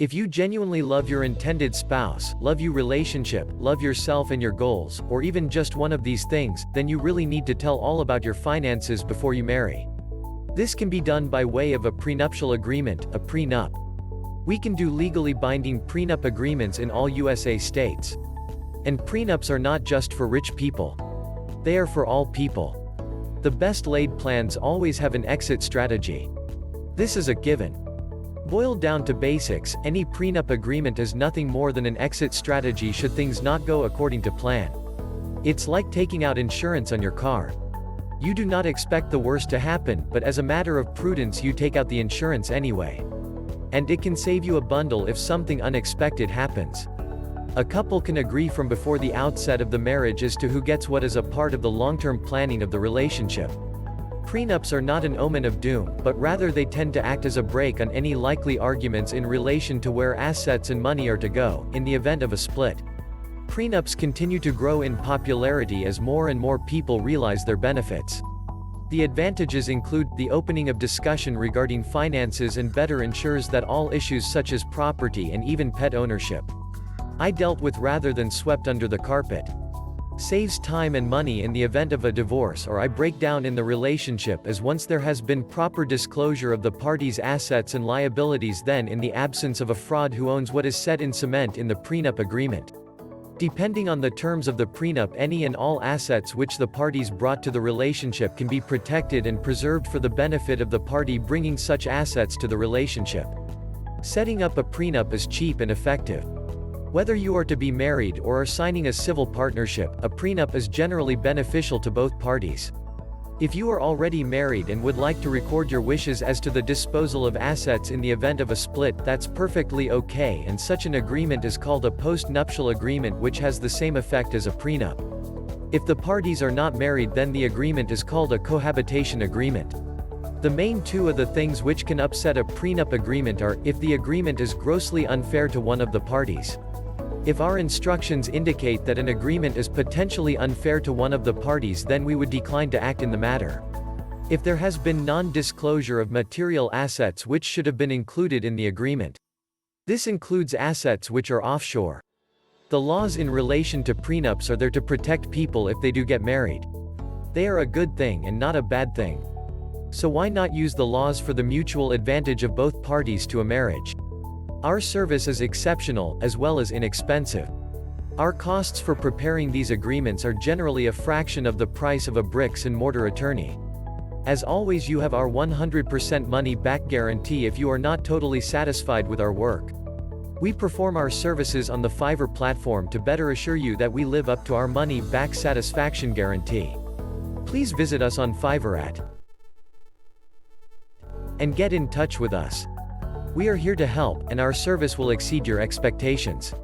If you genuinely love your intended spouse, love your relationship, love yourself and your goals, or even just one of these things, then you really need to tell all about your finances before you marry. This can be done by way of a prenuptial agreement, a prenup. We can do legally binding prenup agreements in all USA states. And prenups are not just for rich people. They are for all people. The best laid plans always have an exit strategy. This is a given. Boiled down to basics, any prenup agreement is nothing more than an exit strategy should things not go according to plan. It's like taking out insurance on your car. You do not expect the worst to happen, but as a matter of prudence you take out the insurance anyway. And it can save you a bundle if something unexpected happens. A couple can agree from before the outset of the marriage as to who gets what as a part of the long-term planning of the relationship. Prenups are not an omen of doom, but rather they tend to act as a brake on any likely arguments in relation to where assets and money are to go, in the event of a split. Prenups continue to grow in popularity as more and more people realize their benefits. The advantages include the opening of discussion regarding finances and better ensures that all issues such as property and even pet ownership are dealt with rather than swept under the carpet. Saves time and money in the event of a divorce or a breakdown in the relationship, as once there has been proper disclosure of the parties' assets and liabilities, then in the absence of a fraud who owns what is set in cement in the prenup agreement. Depending on the terms of the prenup, any and all assets which the parties brought to the relationship can be protected and preserved for the benefit of the party bringing such assets to the relationship. Setting up a prenup is cheap and effective. Whether you are to be married or are signing a civil partnership, a prenup is generally beneficial to both parties. If you are already married and would like to record your wishes as to the disposal of assets in the event of a split, that's perfectly okay, and such an agreement is called a postnuptial agreement, which has the same effect as a prenup. If the parties are not married, then the agreement is called a cohabitation agreement. The main two of the things which can upset a prenup agreement are, if the agreement is grossly unfair to one of the parties. If our instructions indicate that an agreement is potentially unfair to one of the parties, then we would decline to act in the matter. If there has been non-disclosure of material assets which should have been included in the agreement. This includes assets which are offshore. The laws in relation to prenups are there to protect people if they do get married. They are a good thing and not a bad thing. So why not use the laws for the mutual advantage of both parties to a marriage? Our service is exceptional, as well as inexpensive. Our costs for preparing these agreements are generally a fraction of the price of a bricks and mortar attorney. As always, you have our 100% money-back guarantee if you are not totally satisfied with our work. We perform our services on the Fiverr platform to better assure you that we live up to our money-back satisfaction guarantee. Please visit us on Fiverr and get in touch with us. We are here to help, and our service will exceed your expectations.